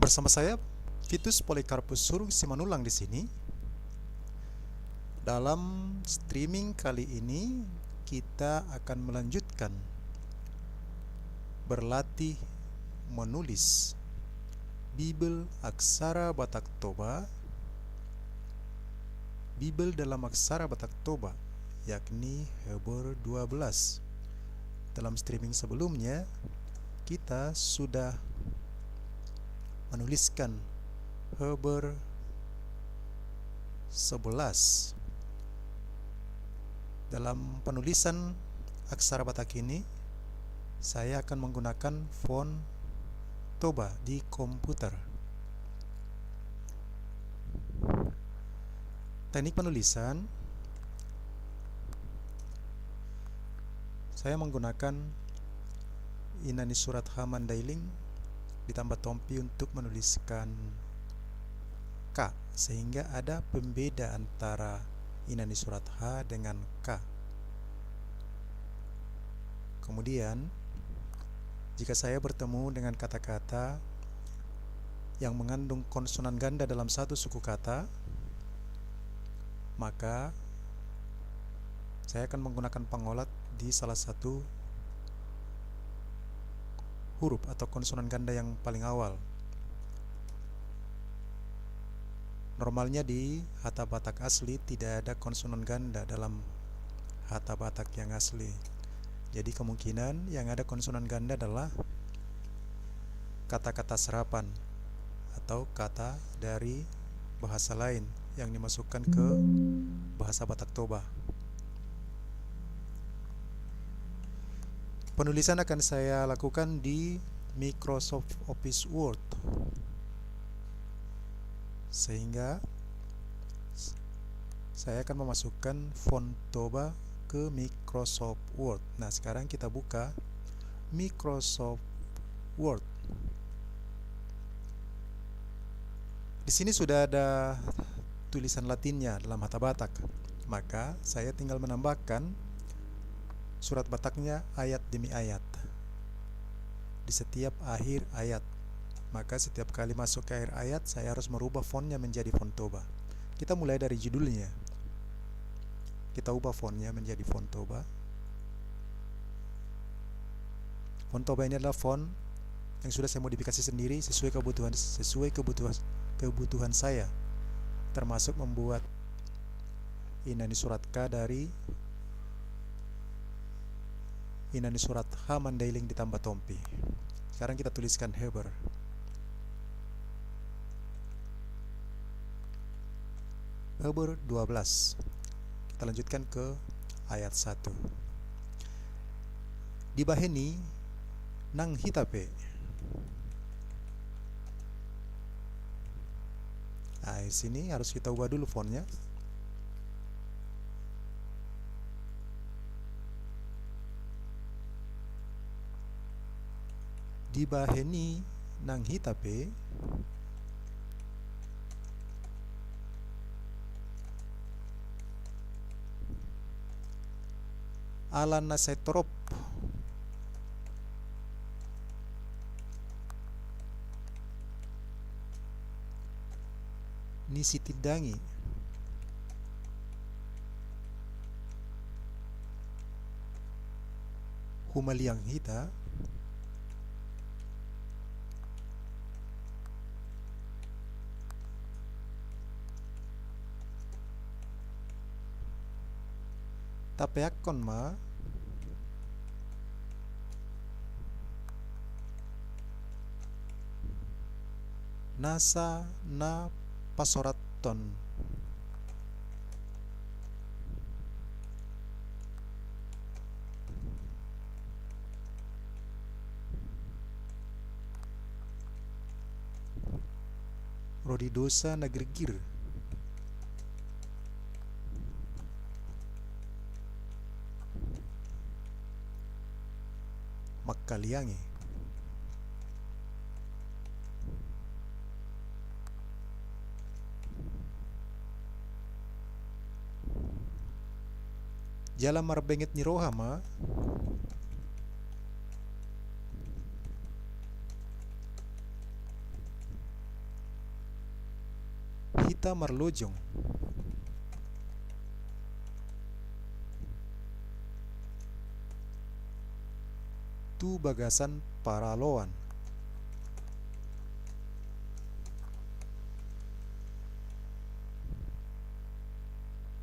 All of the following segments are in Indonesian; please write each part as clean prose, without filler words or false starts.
Bersama saya Vitus Polikarpus Surung Simanulang di sini. Dalam streaming kali ini kita akan melanjutkan berlatih menulis Bibel Aksara Batak Toba, Bibel dalam Aksara Batak Toba, yakni Hebrew 12. Dalam streaming sebelumnya kita sudah menuliskan Hebrew 11. Dalam penulisan aksara Batak ini saya akan menggunakan font Toba di komputer. Teknik penulisan, saya menggunakan Inani Surat H Mandailing ditambah tompi untuk menuliskan K, sehingga ada pembeda antara Inani Surat H dengan K. Kemudian jika saya bertemu dengan kata-kata yang mengandung konsonan ganda dalam satu suku kata, maka saya akan menggunakan pangolat di salah satu huruf atau konsonan ganda yang paling awal. Normalnya di Hata Batak asli tidak ada konsonan ganda dalam Hata Batak yang asli. Jadi kemungkinan yang ada konsonan ganda adalah kata-kata serapan atau kata dari bahasa lain yang dimasukkan ke bahasa Batak Toba. Penulisan akan saya lakukan di Microsoft Office Word, sehingga saya akan memasukkan font Toba ke Microsoft Word. Nah, sekarang kita buka Microsoft Word. Di sini sudah ada tulisan Latinnya dalam Hata Batak. Maka saya tinggal menambahkan surat Bataknya ayat demi ayat di setiap akhir ayat. Maka setiap kali masuk ke akhir ayat saya harus merubah fontnya menjadi font Toba. Kita mulai dari judulnya. Kita ubah fontnya menjadi font Toba. Font Toba ini adalah font yang sudah saya modifikasi sendiri sesuai kebutuhan saya, termasuk membuat Inani Surat K dari Inani Surat H Mandailing ditambah tompi. Sekarang kita tuliskan Hebrew. Hebrew 12. Kita lanjutkan ke ayat 1. Di baheni nang hitape. Nah, di sini harus kita ubah dulu fontnya. Di baheni nang hitape ala nasetrop nisitidangi humaliang hita tapeakon ma nasa na pasoraton rodidosa nagrigir makkaliangi. Jala marbengit ni rohama Kita marlojong. Tu bagasan paraloan.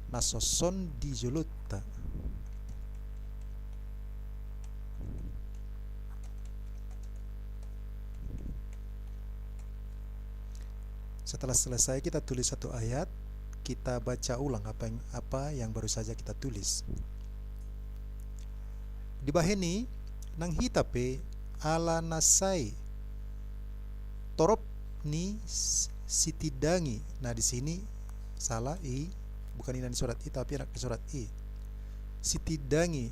Nasoson di julutta. Setelah selesai kita tulis satu ayat, kita baca ulang apa yang baru saja kita tulis. Di baheni nang hitape ala nasai torop ni sitidangi. Nah di sini salah i, bukan ini di surat i tapi anak di surat i. Sitidangi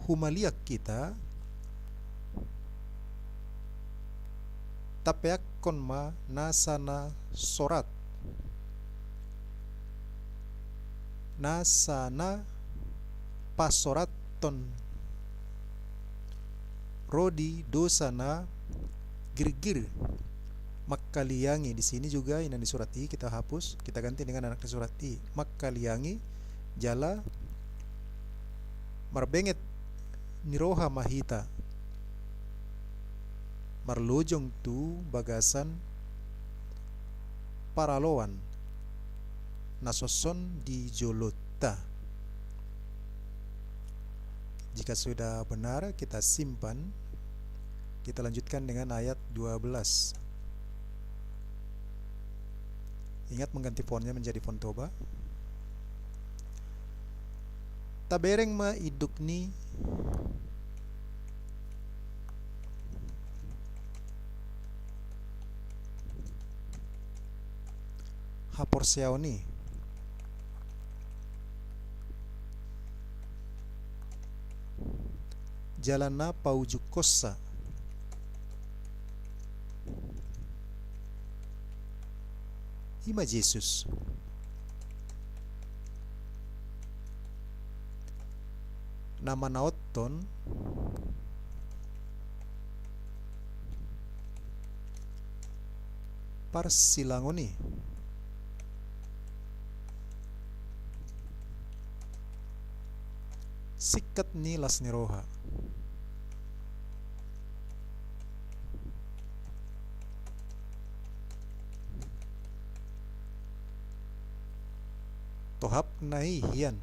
humaliak kita tapeak konma nasana sorat. Nasana pasoraton rodi dosana girgir makkaliangi. Di sini juga ini di surat i kita hapus, kita ganti dengan anak di surat i. Makkaliangi jala marbenget niroha mahita. Marlojong tu bagasan paraloan. Nasoson di jolota. Jika sudah benar kita simpan. Kita lanjutkan dengan ayat 12. Ingat mengganti fontnya menjadi font Toba. Tabereng ma idukni haporseaoni. Jalana paujuk kossa. Ima Yesus. Nama naoton parsilangoni. Sikat ni lasniroha. Tohap nai hian.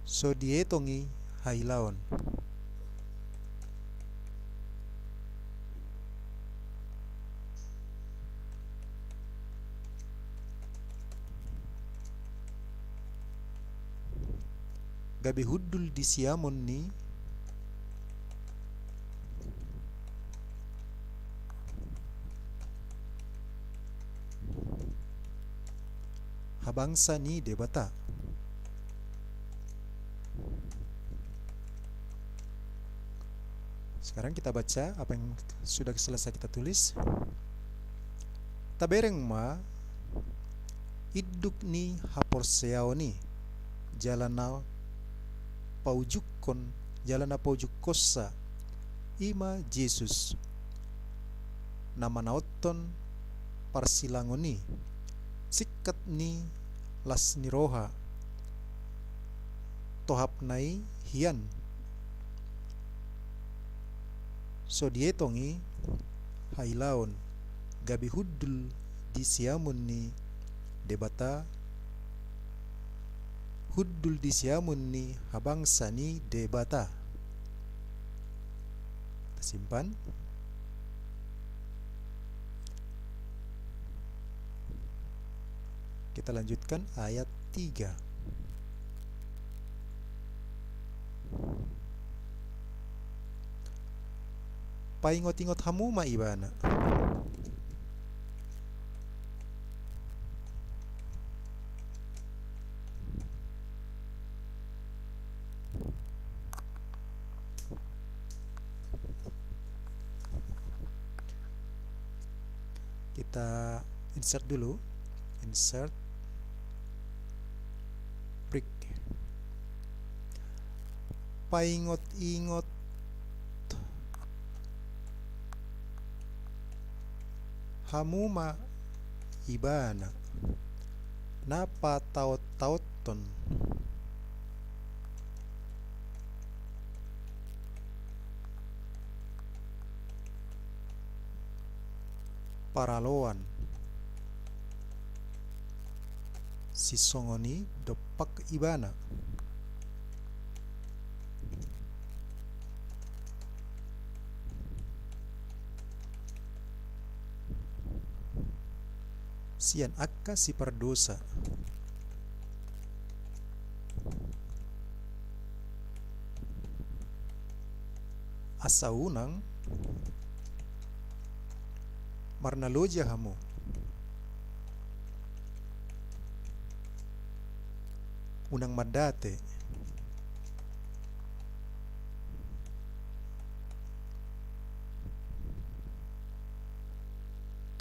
So dietongi hailaon. Gabi hudul di siamon ni habangsa ni debata. Sekarang kita baca apa yang sudah selesai kita tulis. Tabereng ma iduk ni haporseaoni jalana paujukon jalana paujukossa ima Yesus. Nama naoton parsilangoni sikat ni lasniroha tohap nai hian. So dietongi hailaon gabi hudul di siamun ni debata hudul di siamun ni habangsa ni debata. Kita simpan. Kita lanjutkan ayat 3. Paingot-ingot hamu maibana. Kita insert dulu. Insert break. Paingot-ingot Hamuma ibana napa taot-taoton paraloan sisongoni dopak ibana sian akka si perdosa asa unang marnaloja hamu unang madate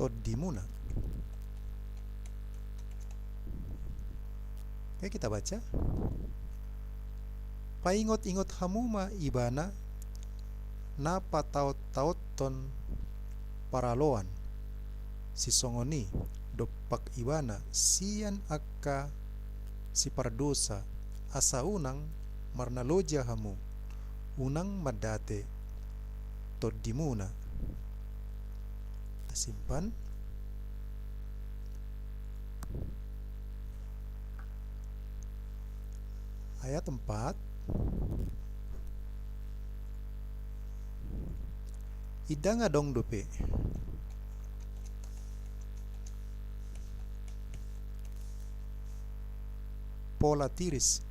toddimuna. Oke, kita baca. Paingot-ingot hamuma ibana na pataot-taoton paraloan sisongoni dopak ibana sian akka si pardosa asa unang marnaloja hamu unang madate toddimuna. Kita simpan. Ayat 4. Idanga dong dope pola tiris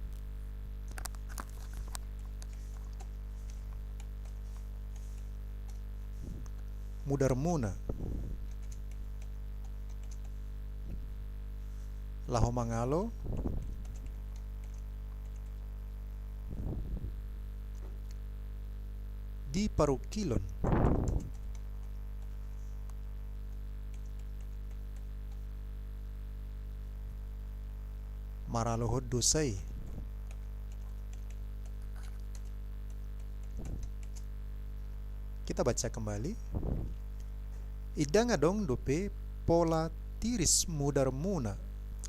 mudarmuna laho mangalo di parukilon maralohod dosay kita baca kembali. Idanga dong dope pola tiris mudarmuna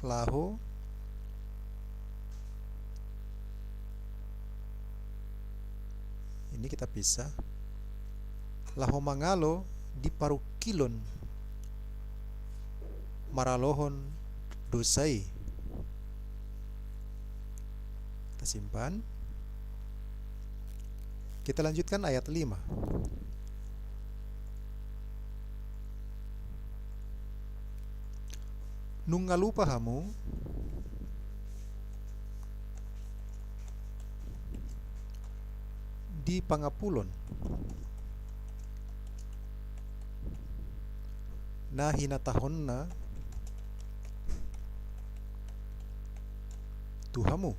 laho ini kita pisah laho mangalo di parukilon maralohon dosai. Kita simpan. Kita lanjutkan ayat 5. Nunggalupa hamu di pangapulon na hinatahonna tuhamu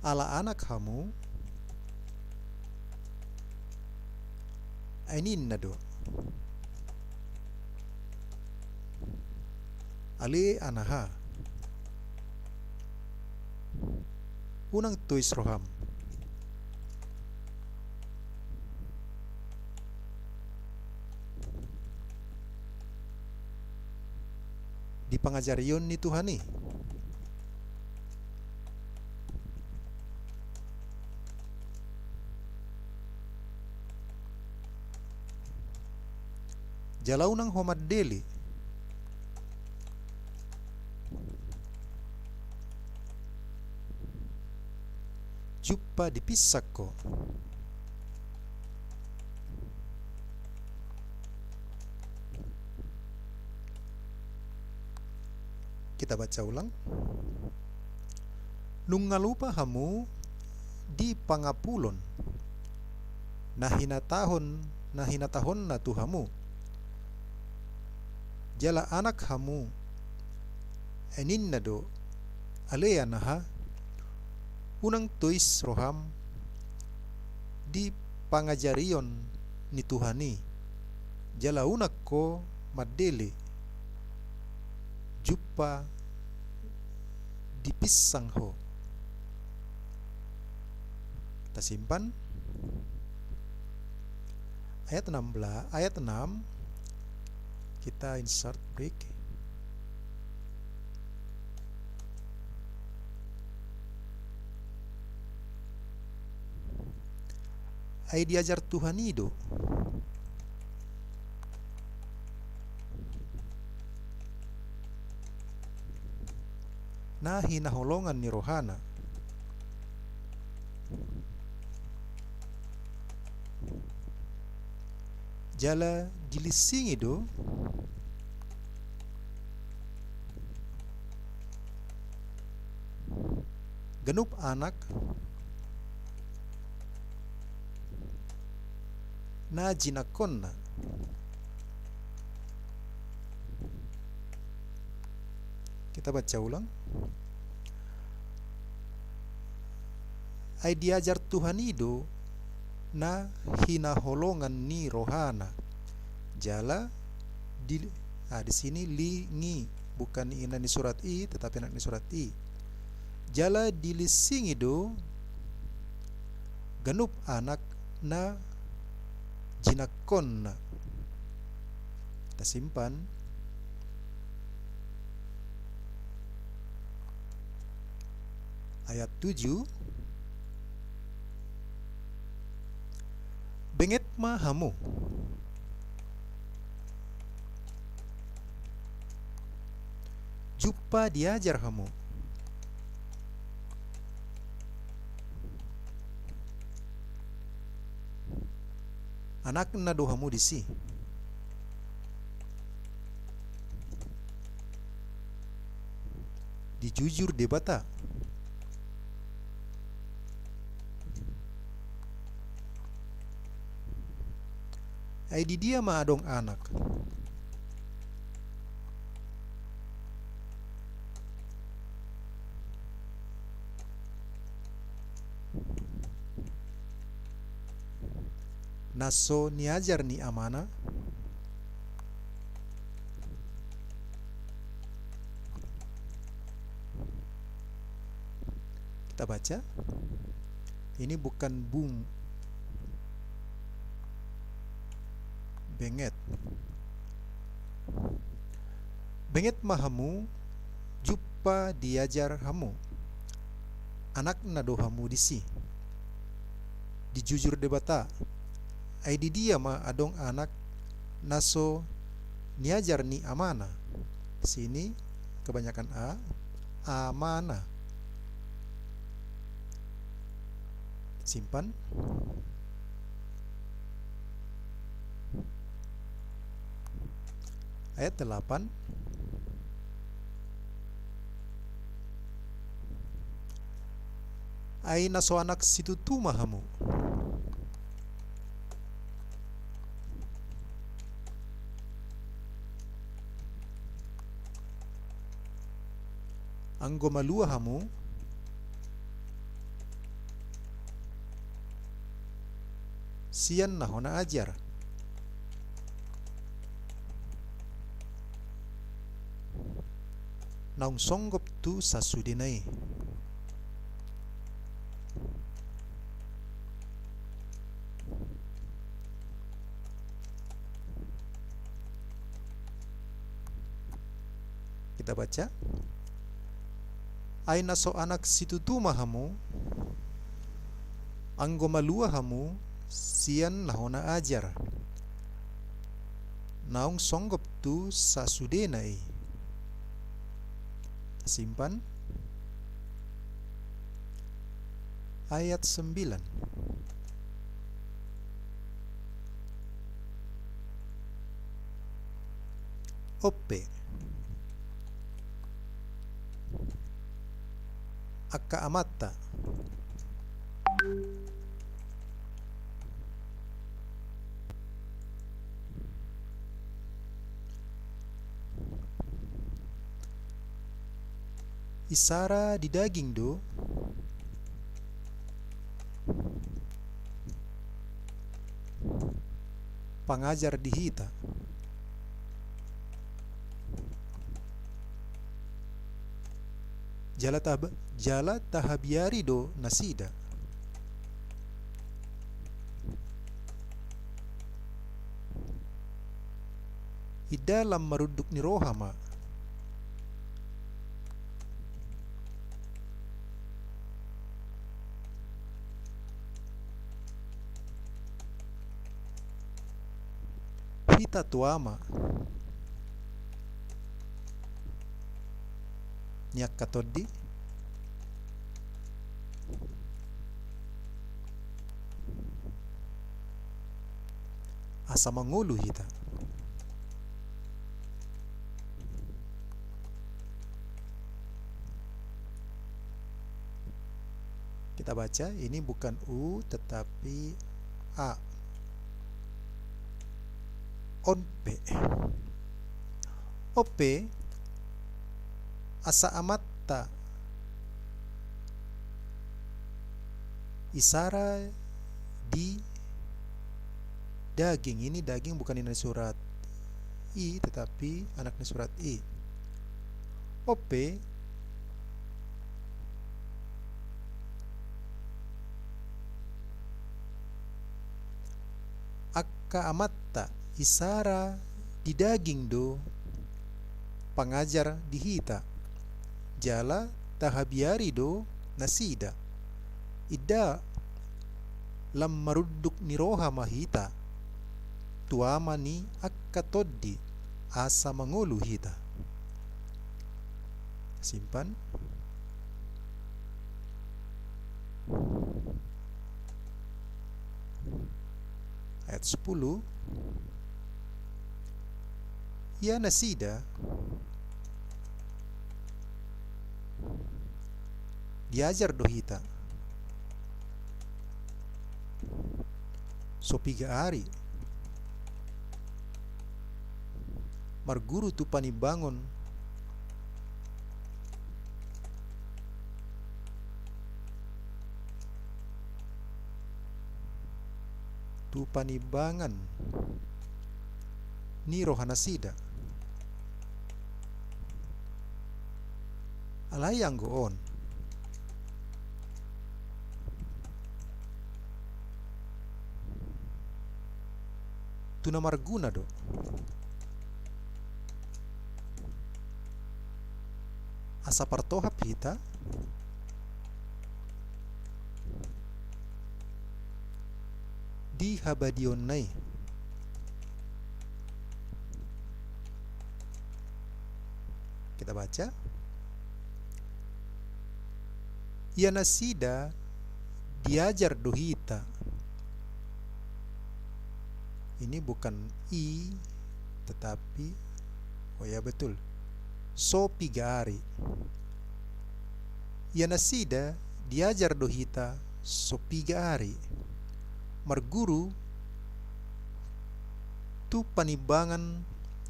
ala anak hamu ainin nado ali anaha unang tuis roham di pangajarion ni Tuhani jalaw ng homaddeli juppa dipisak ko kita baca ulang. Nunggalupa hamu di pangapulon na hinatahon na tuhamu jala anak hamu enin nado alea naha unang tuis roham di pangajarion ni Tuhani jala unak ko madele juppa dipisang ho. Kita simpan. Ayat 16, ayat 6 kita insert break. Ay diajar Tuhan itu na hinaholongan ni rohana jala gilising itu genup anak na jinakonna. Kita baca ulang. Ay diajar Tuhan itu na hinaholongan ni rohana jala di sini li ngi, bukan ina di surat i tetapi nak di surat i. Jala dilising itu genup anak na jinakonna. Kita simpan. Ayat 7. Benget mahamu jumpa diajar hamu anak na dohamu disi dijujur debata ay di dia maadong anak naso niajar ni amana kita baca. Ini bukan bung benget. Benget mahamu jumpa diajar hamu anak nado hamu disi dijujur debata ay di dia ma adong anak naso niajar ni amana. Sini kebanyakan amana. Simpan. Ayat 8. Ay naso anak situ tumahamu anggo malua hamu sian nahona ajar naung songgop tu sasudinai. Kita baca. Ay naso anak situtuma hamu anggo malua hamu sian nahona ajar naung songgop tu sasudenai. Simpan. Ayat 9. Ope Akka amatta isara di daging do pangajar di hita jala tahabiari do nasida dalam maruduk ni rohama. Hita tuama niak katodi asa mangulu hita. Kita baca, ini bukan U tetapi A. Onpe. Ope asa amatta isara di daging. Ini daging bukan ini surat I tetapi anaknya surat I. Ope akka amatta isara di daging do pangajar di hita jala tahabiari do nasida ida lam maruduk niroha mahita tuama ni akka toddi asa mangulu hita. Simpan. Ayat 10. Ya nasida diajar dohita so 3 hari marguru tu panibangon tu panibangan ni rohana sida alayang goon tuna marguna do asa partohap hita di habadionai. Kita baca, ya nasida diajar dohita. Ini bukan I tetapi oh ya betul so 3 hari. Ya nasida diajar dohita so 3 hari marguru tu panibangan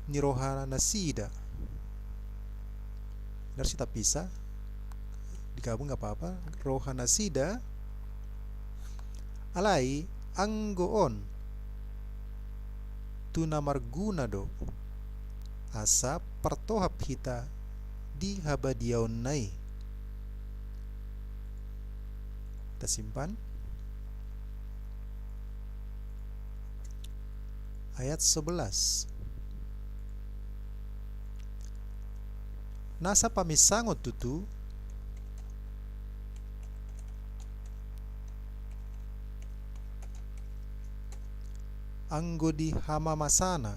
ni rohana nasida. Harus kita pisah, digabung gak apa-apa. Rohana sida alai anggoon tuna marguna do asa partohap hita di habadiaon nai. Kita simpan. Ayat 11. Nasa pamisangot tutu anggo di hamamasana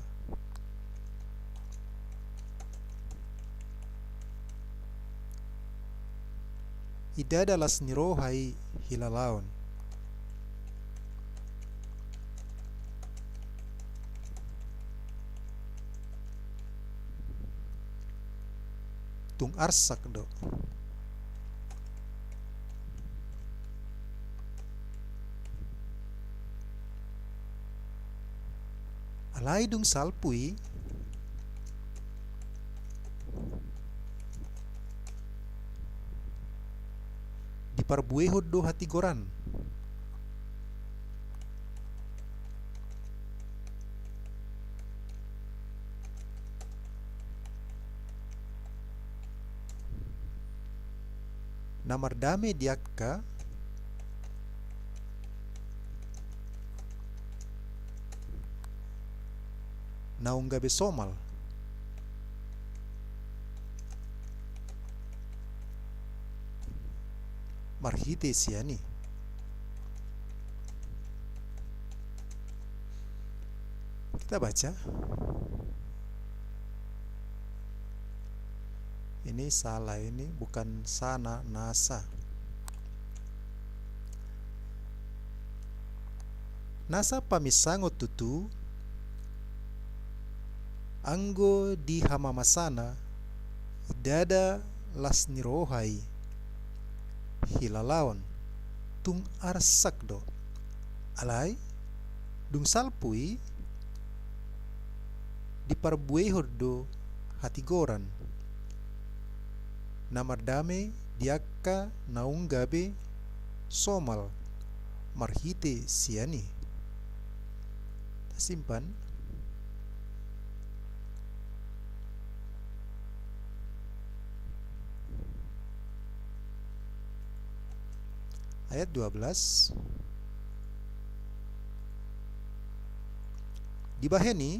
idadalas nirohai hilalaon. Tung arsak do alai dung salpui diparbuehod do hati goran namardame diakka naunggabe somal marhite siani. Kita baca. Ini salah, ini bukan sana, nasa. Nasa pamisango tutu anggo di hamamasana idada las nirohai hilalawan tung arsak do alai dung salpui diparbuehor do hatigoran namardame diakka naunggabe somal marhite siani. Simpan. Ayat 12. Dibaheni.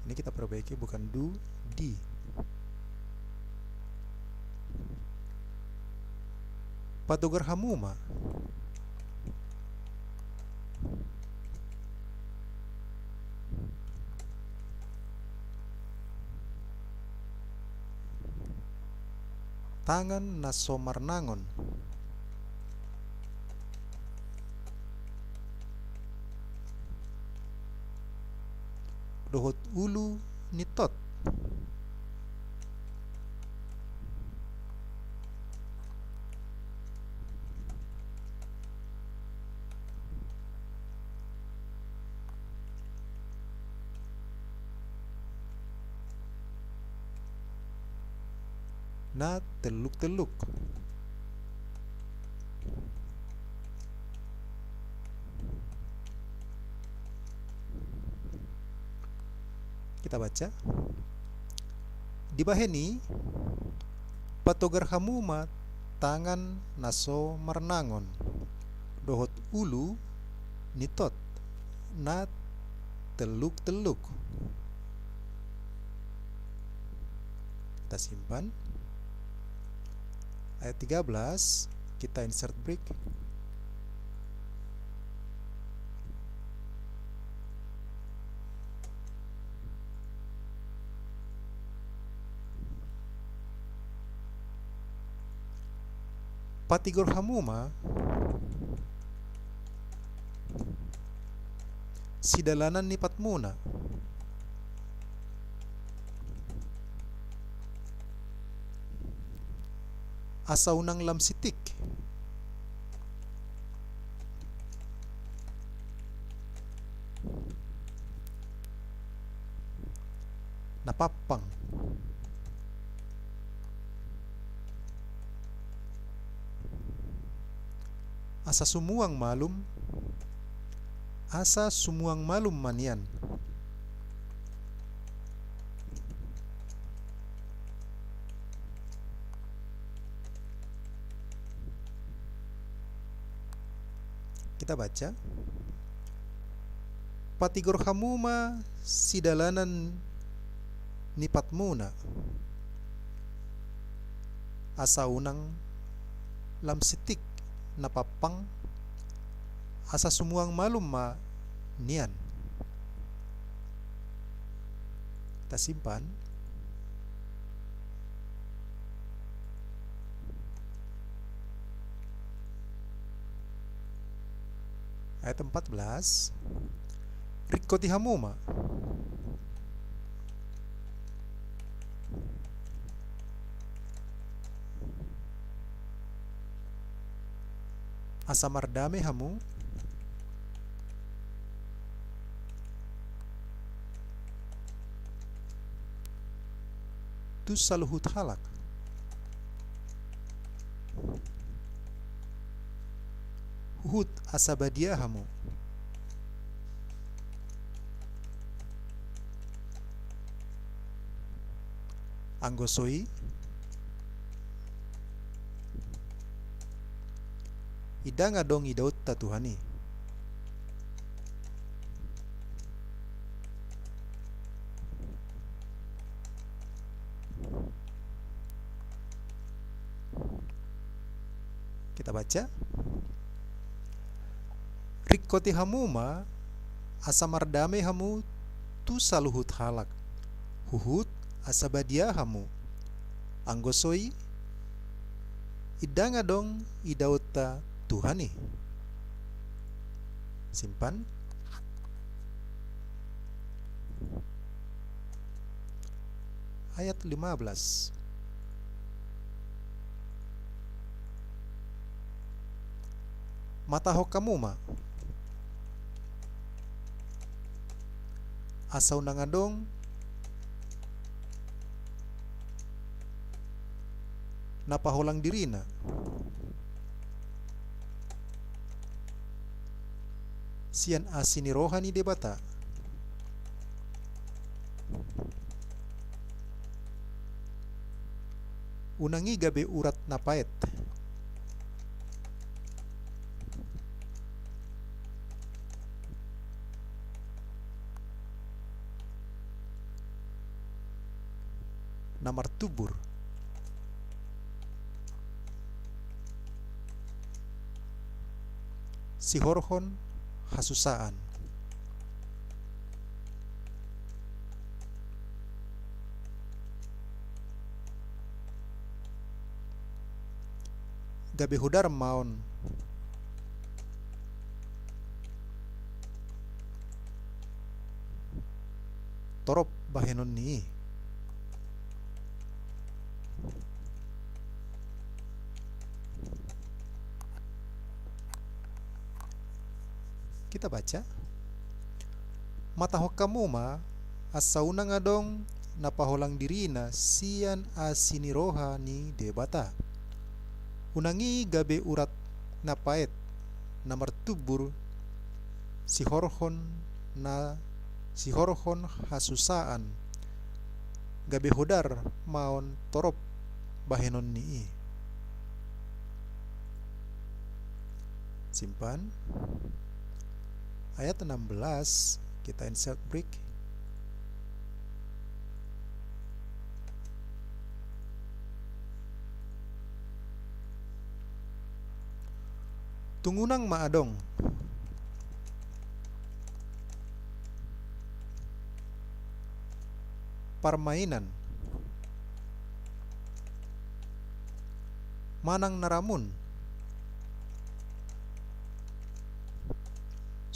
Ini kita perbaiki, bukan du, di. Patogar hamuma. Tangan na somarnangon. Dohot ulu nitot. Na teluk-teluk. Kita baca. Dibaheni patogar hamuma tangan naso marnangon dohot ulu nitot na teluk-teluk. Kita simpan. Ayat 13, kita insert break. Patigor hamuma sidalanan ni patmuna asa unang lamsitik napapang asa sumuang malum manian. Kita baca. Patigor hamuma sidalanan nipatmuna asa unang lamsitik napapang asa sumuang malum ma nian. Kita simpan. Ayat 14. Rikoti hamuma asa mardame hamu tu saluhut halak hut asabadia hamu anggosoi idang adong idaut tatuhani Kita baca. Rikkoti hamuma asa mardame hamu tu saluhut halak. Huhut asa badia hamu. Anggosoi idanga dong idauta Tuhani. Simpan. Ayat 15. Matahok kamuma asaw nangadong napahulang dirina. Sian asini rohani debata. Unangi gabe urat napait. Namar tubur. Sihorhon hasusaan. Gabe hudar maun torop bahenon ni. Kita baca. Matahok kamuma asauna ngadong napaholang dirina sian asiniroha ni debata. Unangi gabe urat napait namar tubur sihorhon hasusaan gabe hodar maon torop bahenon ni. Simpan. Ayat 16 kita insert break. Tungunang maadong permainan manang naramun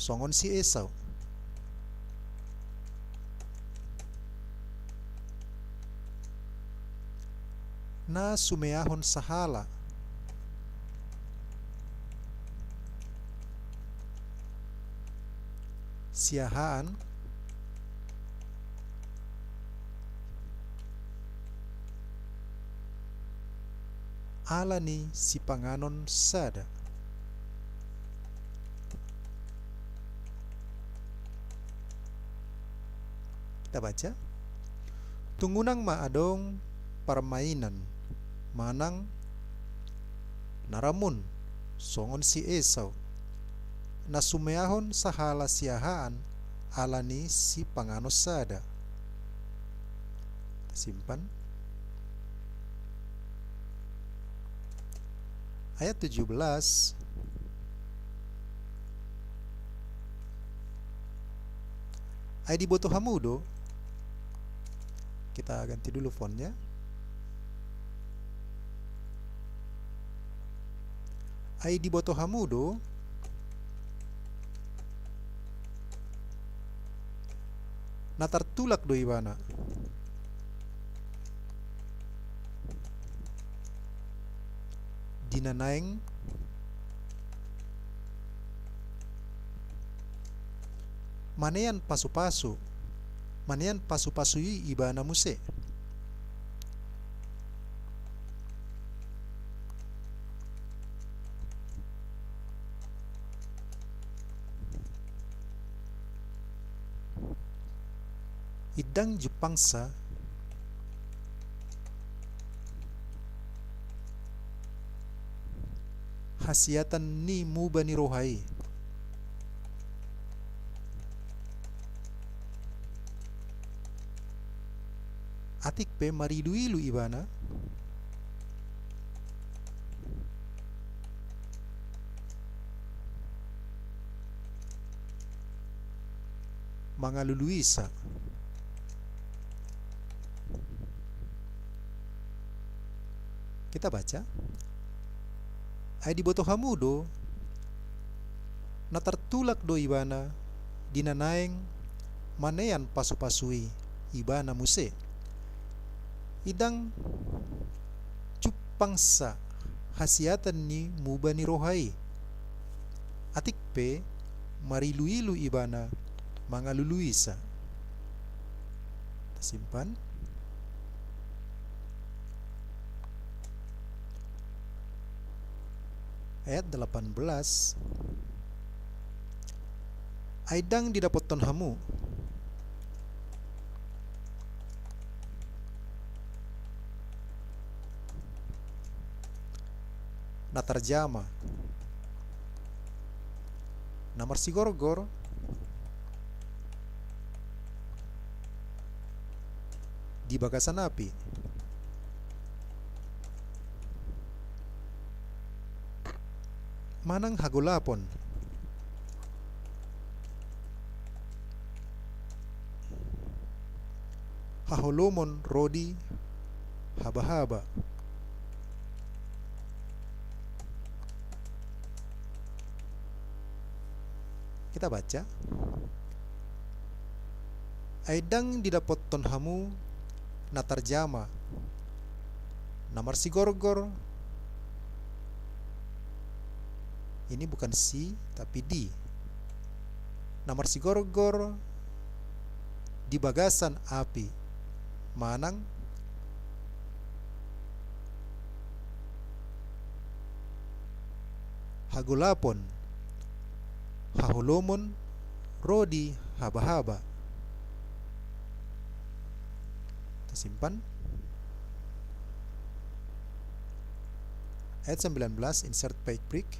songon si Esau. Na sumeahon sahala siahaan alani si panganon sada. Kita baca. Tungunang maadong permainan manang naramun songon si Esau nasumeahon sahala siahaan alani si panganos sada. Simpan. Ayat 17. Ay di boto hamudo. Kita ganti dulu fontnya. Ay di boto hamudo natartulak do ibana. Dinanaeng manean pasu-pasu. Manean pasu-pasui ibana muse. Idang Jepangsa hasiatan ni mubani rohai. Atik pe mariduilu ibana mangaluluisa. Kita baca. Ay di boto hamudo na tertulak do ibana dinanaeng manean pasu-pasui ibana muse. Idang cupangsa hasiatan ni muba ni rohai. Atik pe marilu-ilu ibana mangaluluisa. Simpan. Ayat 18. Aidang didapoton hamu na tarjama na marsigorgor di bagasan api. Manang hagulapon hahulumon rodi haba-haba. Kita baca. Aidang didapot ton hamu na tarjama na marsigorgor. Ini bukan si tapi di. Na marsigorgor di bagasan api. Manang hagulapon hahulumon rodi haba-haba. Kita simpan. Ayat 19, insert page break.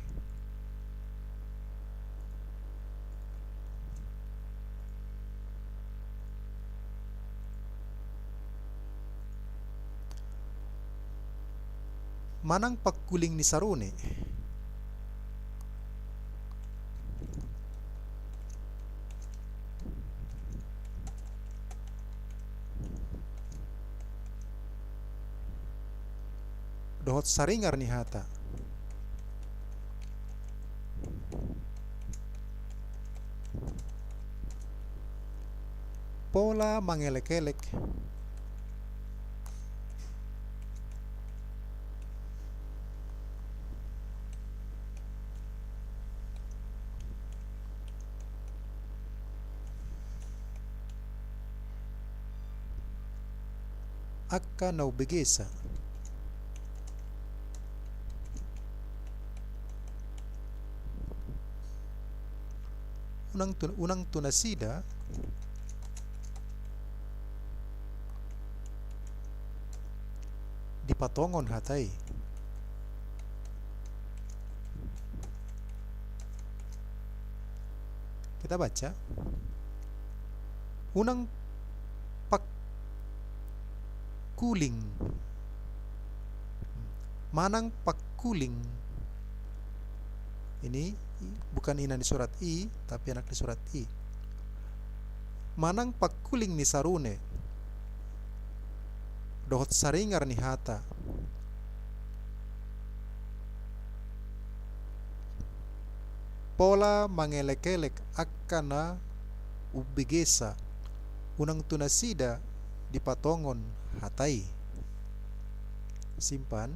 Manang pagkuling ni sarune dohot saringar ni hata. Pola mangelek-elek akka naubegesa. Unang tunasida dipatongon hatay. Kita baca. Unang kuling manang pagkuling. Ini bukan ina di surat i tapi anak di surat i. Manang pagkuling ni sarune dohot saringar ni hata. Pola mangelek-elek akana ubigesa. Unang tunasida dipatongon hatay. Simpan.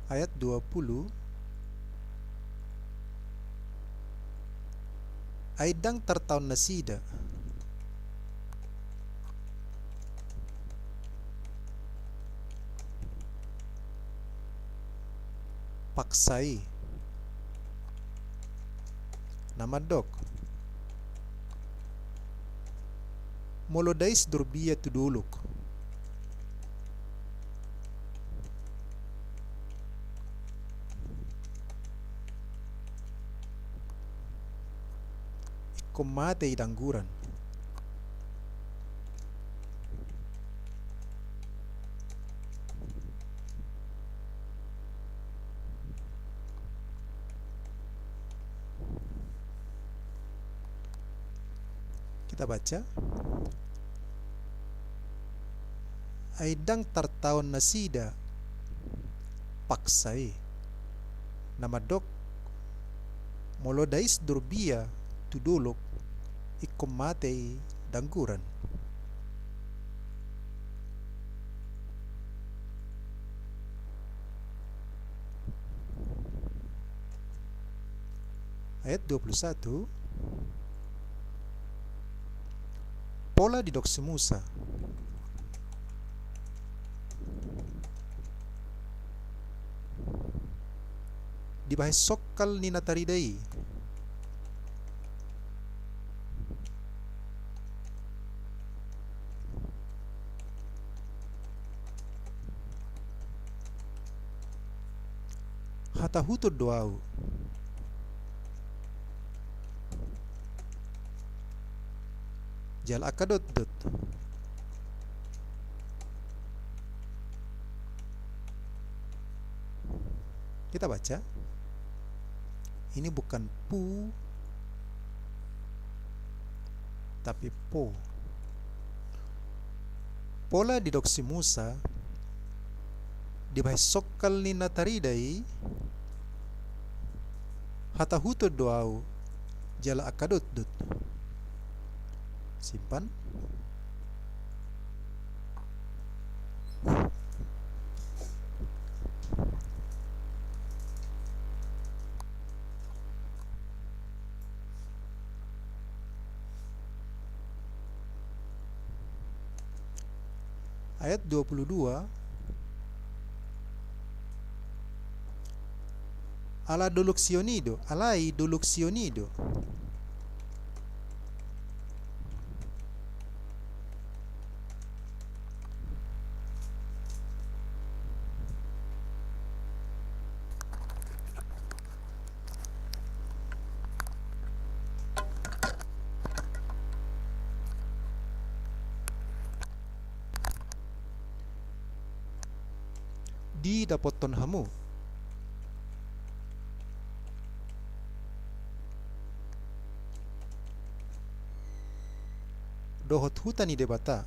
Ayat 20. Aidang tertaun nasida paksai namadok molodais durbiya tuduluk. Kumate idangguran. Kita baca. Aidang tartaon nasida paksai namadok molodais durbia tudulok ikomatei dangguran. Ayat 21. Pola di doksi Musa. Dibahas sokal ni nataridai. Hatahutud doau. Jal akadot dot. Kita baca. Ini bukan pu tapi po. Pola di doksi Musa dibahas sokal ni nataridai hatahutud doau jala akadot dot. Simpan. Ayat 22. Ala doluxionido, alai doluxionido. Di dapoton hamu. Dohot hutani debata.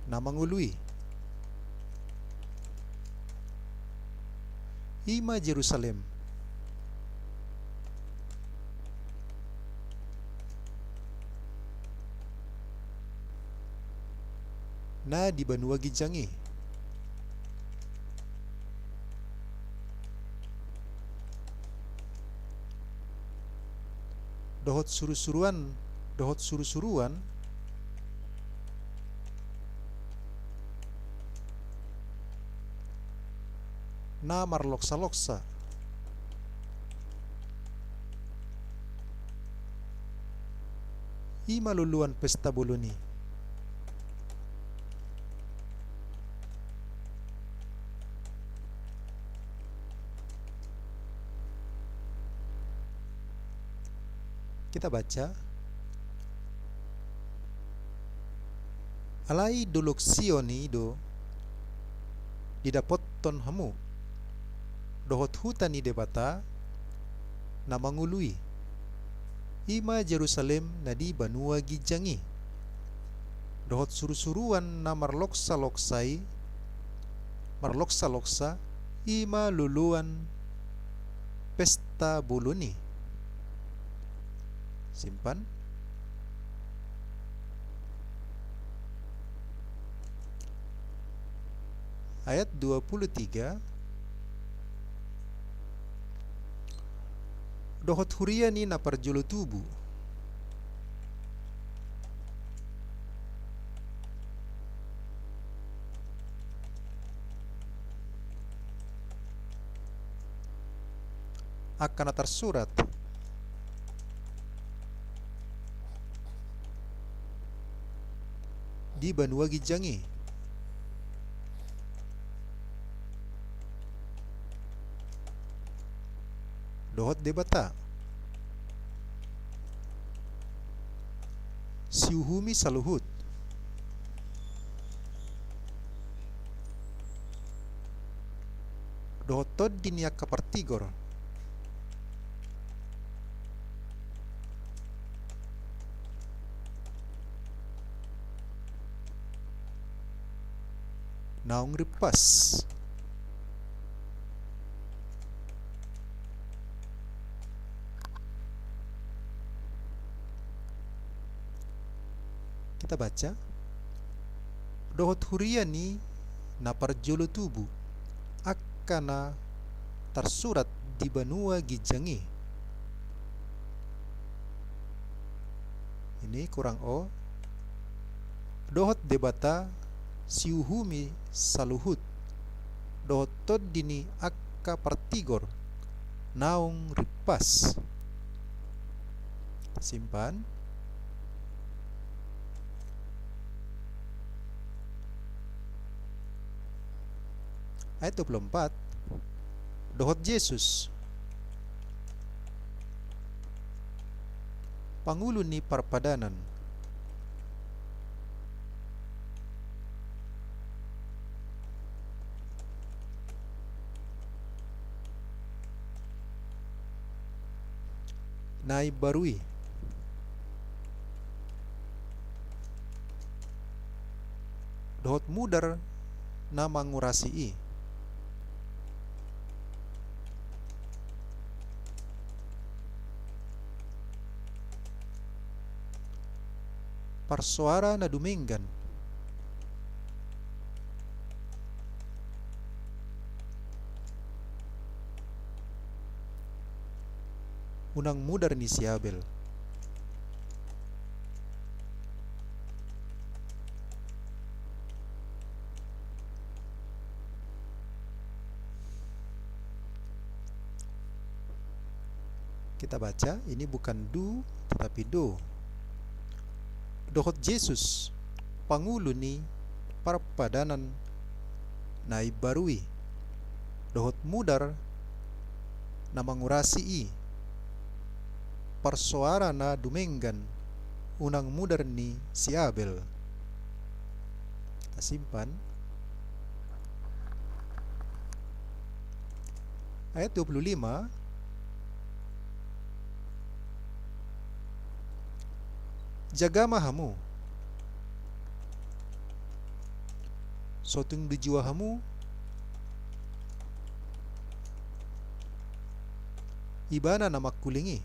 Namangului. Ima Jerusalem. Na di Banua Gijangi. Dohot surusuruan na marloksa-loksa. Ima luluan pesta boloni. Kita baca. Alai doluxioni do didapotton hamu dohot hutani debata namangului ima Jerusalem nadi Banua Gijangi dohot surusuruan na marloksa-loksai marloksa-loksa ima luluan pesta boloni. Simpan. Ayat 23. Dohot huriani na parjulu tubu. Akan tersurat di Banua Gijangi. Dohot debata. Siuhumi saluhut. Dohot toddin yakka partigor. Naung ripas. Kita baca. Dohot huriani na parjolo tubu akkana tersurat di benua gijangi. Ini kurang o. Dohot debata siuhumi saluhut. Dohot toddini akka partigor. Naung ripas. Simpan. Ayat 24. Dohot Yesus Pangulo ni Parpadanan. Naibarui. Dohot mudar na mangurasi. Parsuara na duminggan. Unang mudar ni si Abel. Kita baca, ini bukan du tetapi do. Dohot Yesus Pangulo ni Parpadanan naibarui. Dohot mudar na mangurasi. Parsuara na dumenggan. Unang mudar ni si Abel. Kita simpan. Ayat 25. Jaga mahamu. Sotung dijiwa hamu. Ibana na makulingi.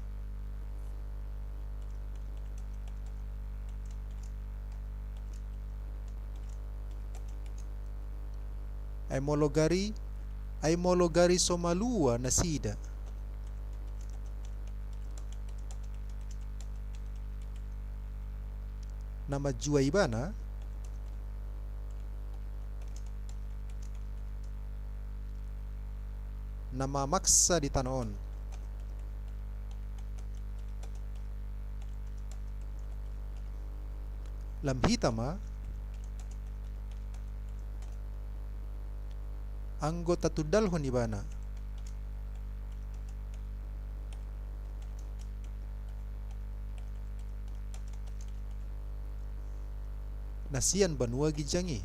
Ay mologari somalua na sida. Nama jua ibana nama maksa di tanoon. Lam hitama anggota tudalhon ibana. Nasian banua gijangi.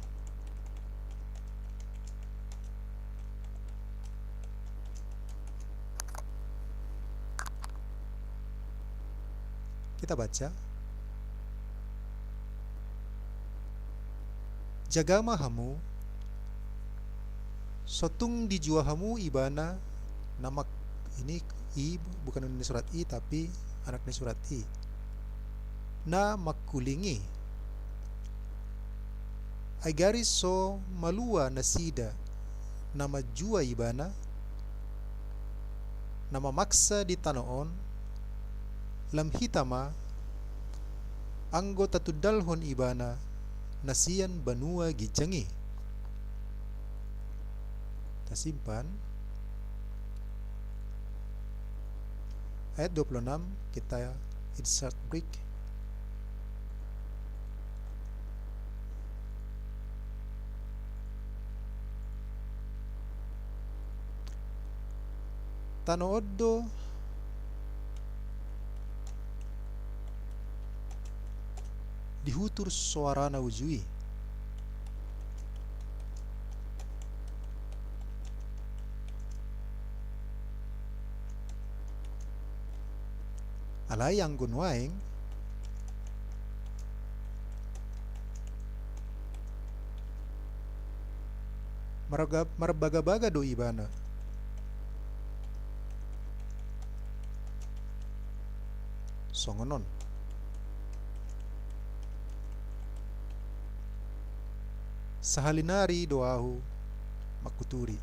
Kita baca. Jagama hamu sotung dijua hamu ibana. Nama ini i bukan ini surat i tapi anaknya surat i. Na makulingi. Agari so malua nasida. Nama jua ibana. Nama maksa di tanoon. Lam hitama anggota tudalhon ibana. Nasian banua gijangi. Tasimpan. Ayat 26 kita insert break. Tanooddo dihutur suara na ujui. Alayang gunwaeng marbaga-baga do ibana. Songonon. Sahalinari doahu makuturi.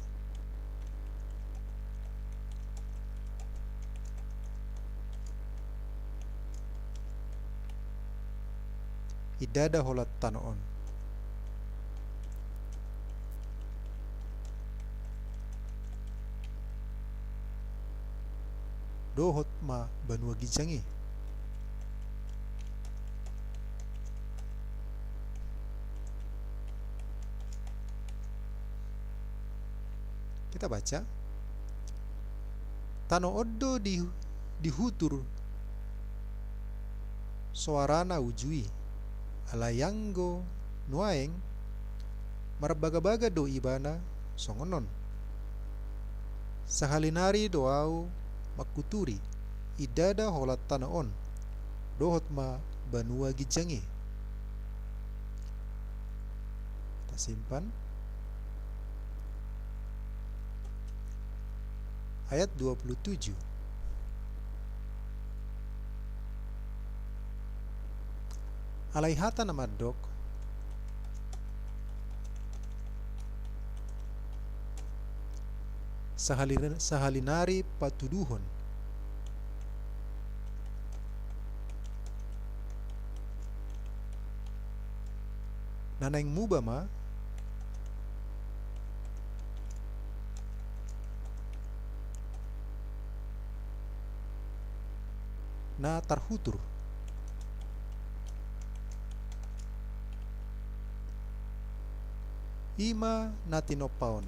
Idada holat tanoon. Dohot ma banua gijangi. Kita baca. Tano oddo dihutur suarana ujui. Alayanggo nuaeng marbaga-baga do ibana songonon. Sahalinari doau makuturi. Idada holat tanaon. Dohot ma banua gijangi. Kita simpan. Ayat 27. Alaihata namadok sahalinari patuduhon. Nanaing mubama na tarhutur. Ima natinopaon.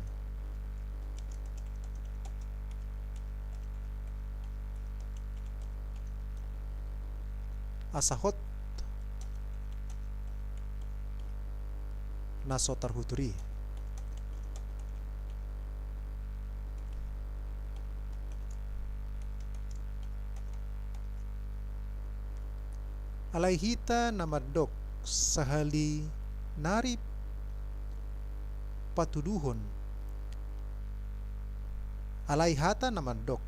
Asahot naso tarhuturi. Alaihita namadok sahali nari patuduhon. Alaihata namadok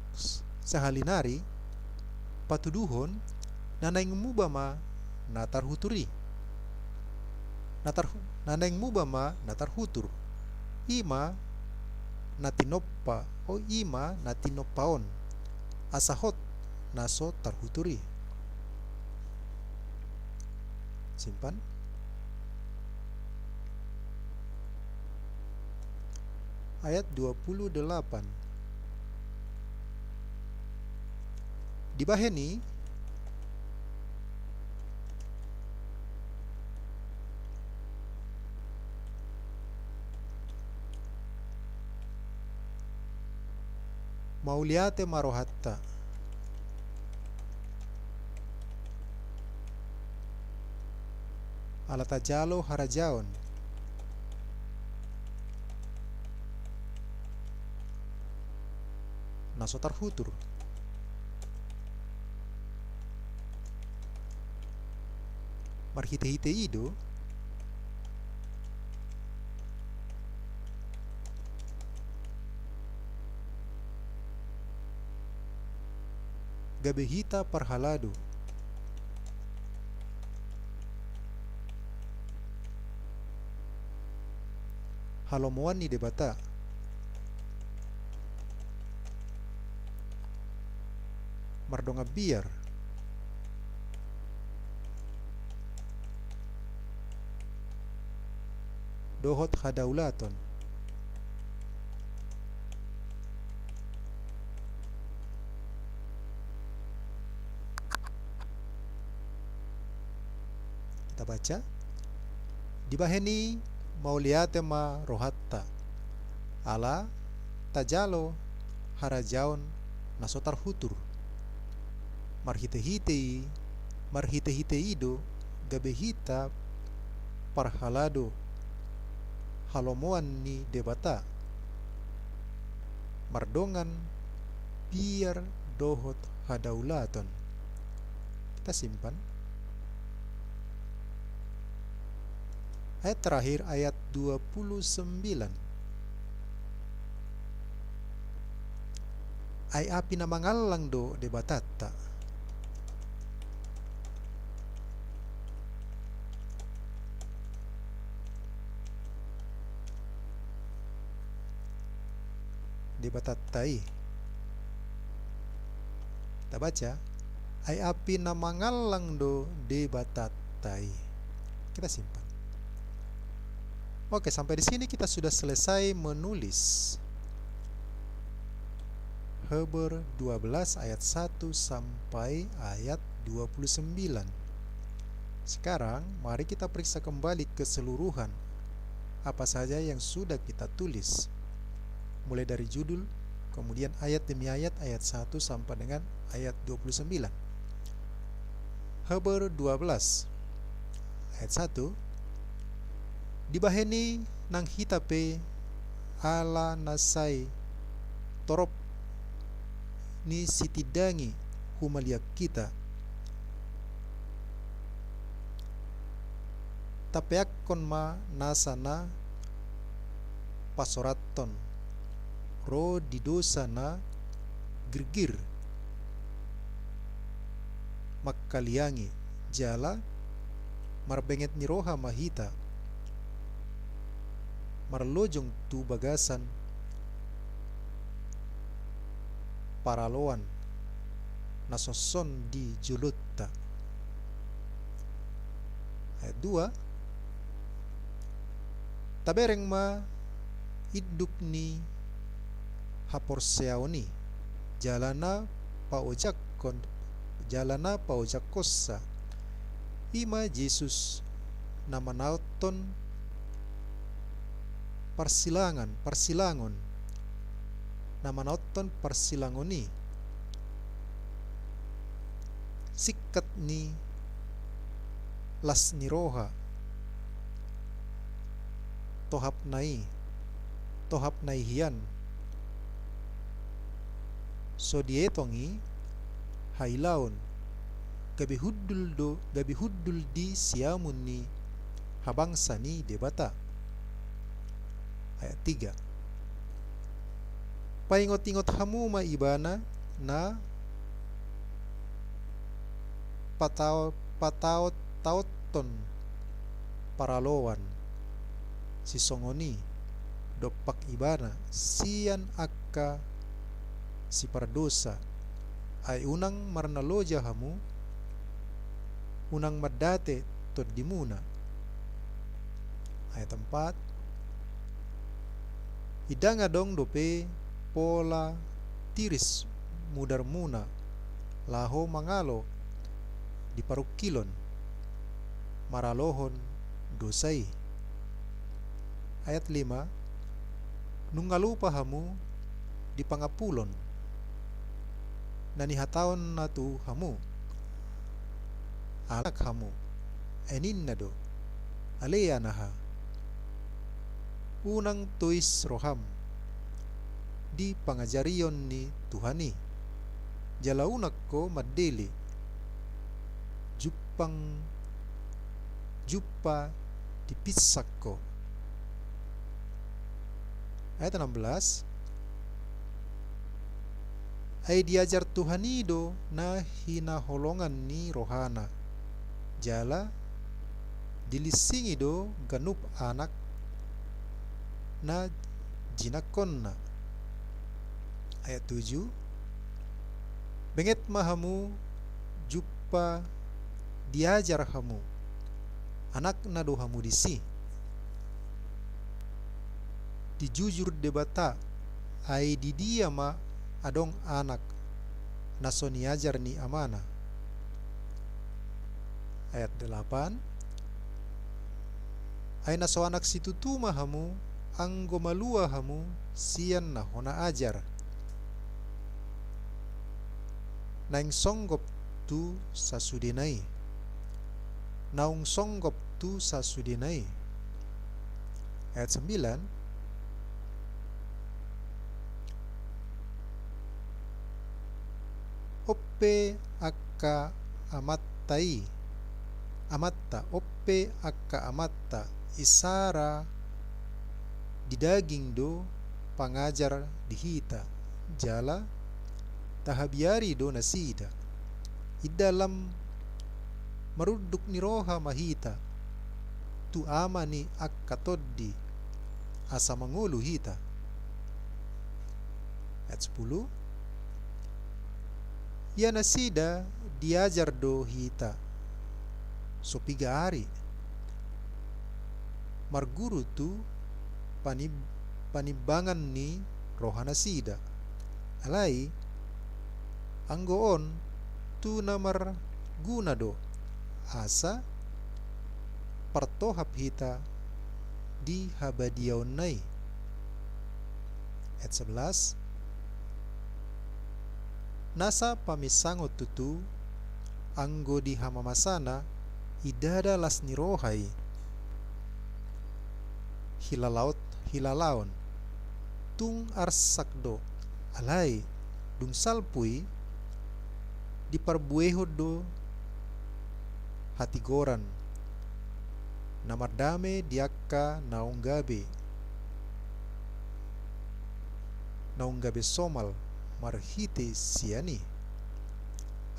sahali nari patuduhon nanaing mubama natarhuturi. Nanaing mubama natarhutur. Ima natinoppa o ima natinopaon. Asahot naso tarhuturi. Simpan. Ayat 28. Dibaheni mauliate marohatta. Alatajalo harajaon. Nasotar hutur. Marhite-hite ido gabehita parhalado. Halomuan ni debata. Mardonga biar. Dohot hadaulaton. Kita baca. Dibaheni mauliate ma rohatta. Ala tajalo harajaon nasotar hutur. Marhite-hite ido gabehita parhalado. Halomoan ni debata. Mardongan biar dohot hadaulaton. Kita simpan. Ayat terakhir, ayat 29. Ay api na mangalang do de batata. De batatai. Kita baca. Ay api na mangalang do de batatai. Kita simpan. Oke, sampai di sini kita sudah selesai menulis Hebrew 12 ayat 1 sampai ayat 29. Sekarang mari kita periksa kembali keseluruhan apa saja yang sudah kita tulis. Mulai dari judul, kemudian ayat demi ayat 1 sampai dengan ayat 29. Hebrew 12 ayat 1. Dibaheni nang hitape ala nasai torop ni sitidangi humaliak kita tapeakon ma nasana pasoraton ro didosana girgir makkaliangi jala marbenget ni roha mahita marlojong tu bagasan paraloan nasoson di julutta. Ayat 2. Tabereng ma iduk ni haporseaoni jalana paojakossa ima Jesus namanauton parsilangon namanauton parsilangoni sikat ni las niroha tohap nai hian so dietongi hailaon gabi huddul di siamun ni habangsa ni debata. Ayat 3. Paingot-ingot hamu maibana na pataot-taoton paralowan si songoni dopak ibana sian akka si pardosa ay unang marnaloja hamu unang madate tod dimuna. Ayat 4. Idanga dong dope pola tiris mudar muna laho mangalo di parukilon maralohon dosai. Ayat 5. Nungalupa hamu di pangapulon nanihataon na tu hamu alak hamu enin na do aleya naha unang tuis roham di pangajarion ni Tuhani jalaunak ko madeli juppa dipisak ko. Ayat 16. Ay diajar Tuhanido na hinaholongan ni rohana jala dilisingido ganup anak na jinakon na. Ayat 7. Benget mahamu juppa diajar hamu anak na do hamu disi dijujur debata ay di dia ma adong anak na so niajar ni amana. Ayat 8. Ay naso anak si tutuma hamu ang gomalua hamu siyan na hona ajar naing songgop tu sasudinai naung songgop tu sasudinai. Ayat 9. Oppe akka amat hatai amatta oppe akka amatta isara di daging do pangajar dihita jala tahabiari do nasida idalam maruduk ni roha mahita tu amani akka toddi asa mangulu hita. Ayat 10 ya nasida diajar do hita so 3 hari marguru tu panibangan ni roha nasida alai anggoon tu namar guna do asa partohap hita di habadiaon nai. Ayat 11 nasa pamisangot tutu anggo di hamamasana idada las nirohai hilalaon tung arsakdo alai dung salpui di parbueho do hatigoran namardame diakka naunggabe somal marhite siani.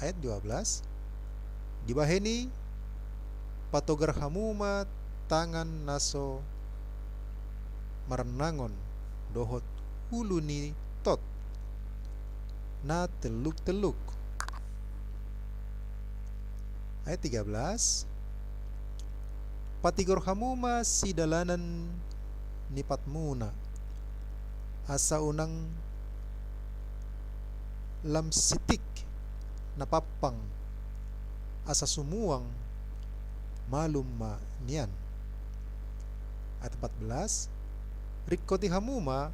Ayat 12 dibaheni patogar hamuma tangan naso marnangon dohot huluni tot na teluk-teluk. Ayat 13 patigor hamuma si dalanan nipatmuna asa unang lamsitik napapang asa sumuang malumma niyan. At 14 rikkoti hamuma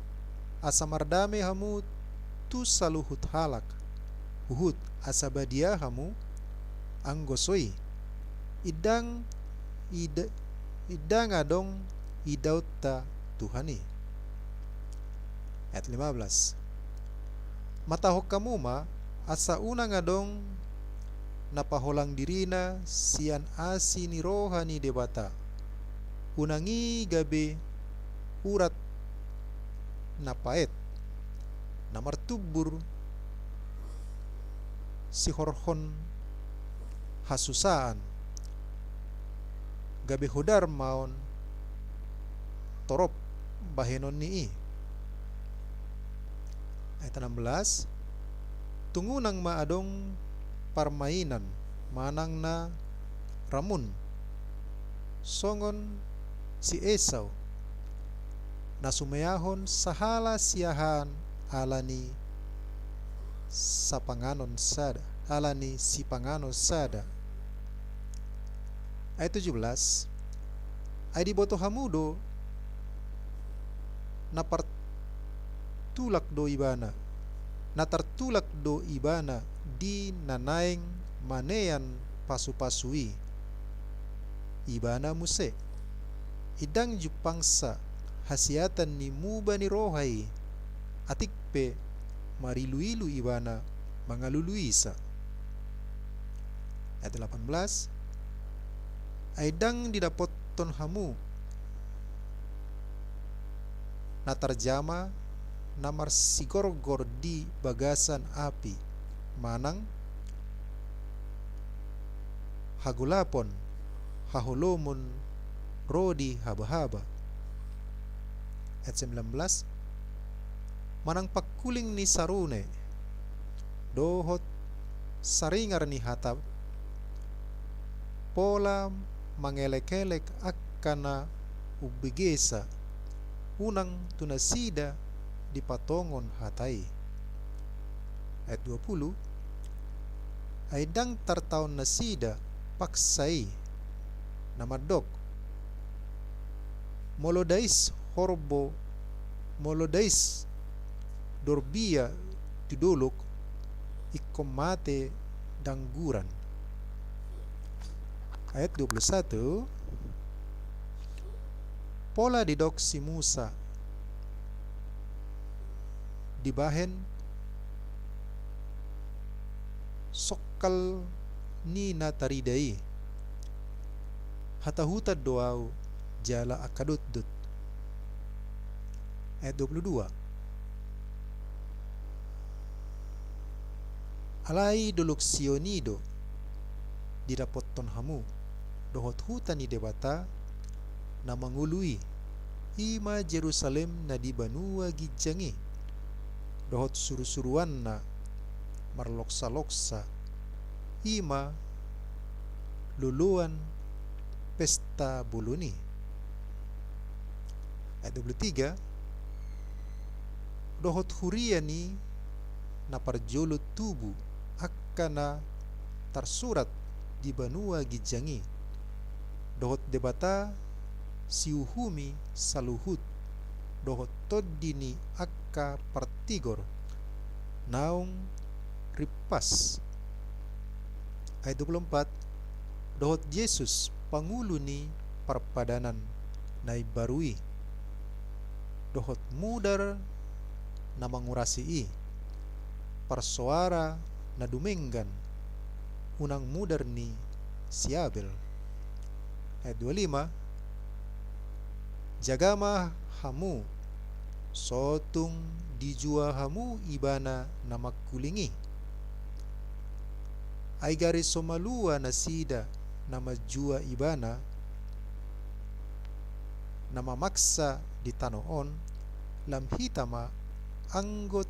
asa mardame hamu tu saluhut halak huhut asa badia hamu anggosoi idang adong idauta Tuhani. Ayat 15 matahok kamuma asa unang adong napaholang dirina sian asi ni rohani debata unangi gabe urat napaet namartubur si horhon hasusaan gabe hodar maon torop bahenon nii. Ayat 16 tungunang maadong parmainan manang na ramun songon si Esau na sumayahon sahala siyahan alani sa panganon sada alani si panganon sada. Ayat 17 ay diboto hamudo na tulak do ibana natartulak do ibana di nanaeng manean pasu-pasui ibana muse idang jupangsa hasiatan ni muba ni rohai atikpe marilu-ilu ibana mangaluluisa. Ayat 18 aidang didapoton hamu natarjama namar sigorgor di bagasan api manang hagulapon hahulomon rodi haba-haba. Ayat 19 manang pakuling ni sarune dohot saringar ni hatab pola mangelek-elek akkana ubigesa unang tunasida di patongon hatai. Ayat 20 aidang tartaon nasida paksai namadok molodais horbo molodais dorbia tuduluk ikomate dangguran. Ayat 21 pola didok si Musa dibahen sokal ni nataridai hatahuta doau jala akadutdut. Ayat 22. Alai dolok sionido didapotton hamu dohot hutani debata na mangului ima Jerusalem na di banua gijangi dohot suru-suruan na marloksa-loksa ima luluan pesta buluni. Ayat 23. Dohot huriani na parjolot tubu akkana tarsurat di banua gijangi dohot debata siuhumi saluhut dohot toddini akka partigor naung ripas. Ayat 24. Dohot Yesus pangulo ni parpadanan na ibarui dohot mudar na mangurasi parsuara na dumenggan unang mudar ni siabel. Ayat 25. Jagama hamu sotung dijua hamu ibana na makulingi ay gari somalua na sida na majua ibana na mamaksa di tanoon lam hitama anggo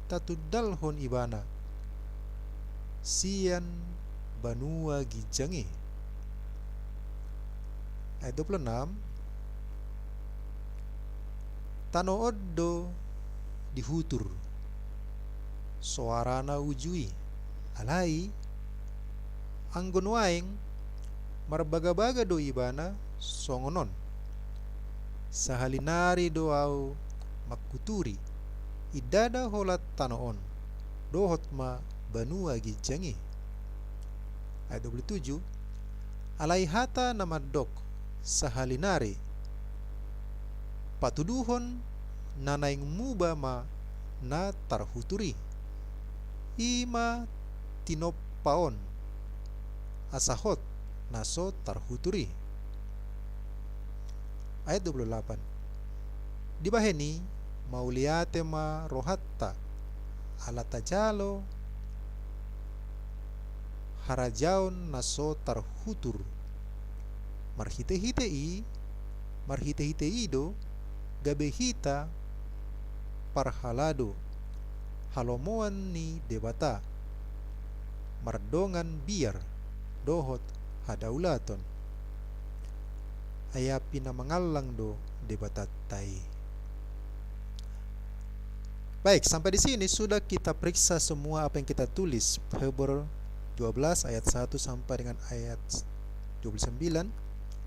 tatudalhon ibana sian banua gijangi. Ayat 26. Tanood do dihutur soarana ujui alai anggon waeng marbaga-baga do ibana songonon sahalinari do au makuturi idada holat tanoon dohot ma banua gijangi. Ayat 27. Alai hata namadok sahalinari patuduhon nanaing muba ma na tarhuturi ima tinopaon asahot naso tarhuturi. Ayat 28. Dibaheni mauliate ma rohatta alatajalo harajaon naso tarhutur marhite-hitei do gabehita parhalado halomoan ni debata mardongan biar dohot hadaulaton ayapi na mangalang do debata tai. Baik, sampai di sini sudah kita periksa semua apa yang kita tulis. Hebrew 12 ayat 1 sampai dengan ayat 29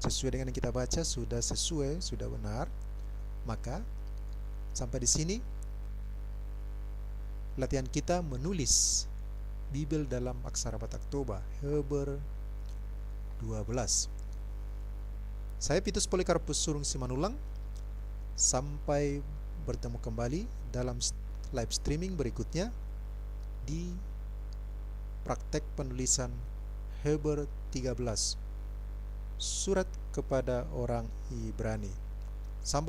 sesuai dengan yang kita baca sudah sesuai, sudah benar. Maka sampai di sini latihan kita menulis Bibel dalam aksara Batak Toba Hebrew 12. Saya Pitus Polikarpus Surung Simanulang. Sampai bertemu kembali dalam live streaming berikutnya di praktek penulisan Hebrew 13 surat kepada orang Ibrani.